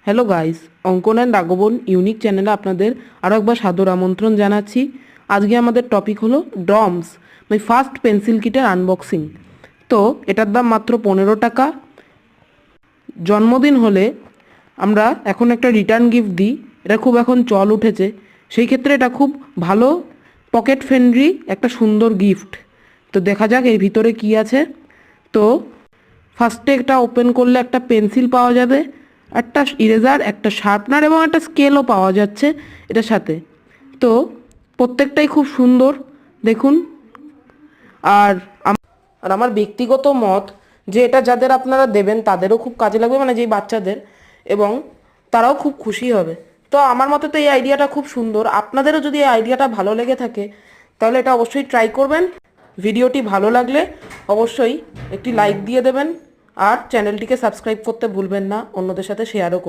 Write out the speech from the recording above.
Hello guys, অঙ্কন and Raghavan unique চ্যানেলে আপনাদের আরও একবার সাদর আমন্ত্রণ জানাচ্ছি। আজকে আমাদের টপিক হলো Doms, my first pencil কিটের unboxing. তো এটার দাম মাত্র 15 টাকা। জন্মদিন হলে আমরা এখন একটা রিটার্ন গিফট দিই, এটা খুব এখন চল উঠেছে। সেই ক্ষেত্রে এটা খুব ভালো পকেট ফ্রেন্ডলি একটা সুন্দর গিফট। তো দেখা যাক এর ভিতরে কি আছে। তো ফার্স্টে এটা ওপেন করলে একটা পেন্সিল পাওয়া যাবে, একটা ইরেজার, একটা শার্পনার এবং একটা স্কেলও পাওয়া যাচ্ছে এটার সাথে। তো প্রত্যেকটাই খুব সুন্দর দেখুন। আর আর আমার ব্যক্তিগত মত যে এটা যাদের আপনারা দেবেন তাদেরও খুব কাজে লাগবে, মানে যেই বাচ্চাদের, এবং তারাও খুব খুশি হবে। তো আমার মতে তো এই আইডিয়াটা খুব সুন্দর। আপনাদেরও যদি এই আইডিয়াটা ভালো লেগে থাকে তাহলে এটা অবশ্যই ট্রাই করবেন। ভিডিওটি ভালো লাগলে অবশ্যই একটি লাইক দিয়ে দেবেন আর চ্যানেলটিকে সাবস্ক্রাইব করতে ভুলবেন না, অন্যদের সাথে শেয়ারও করুন।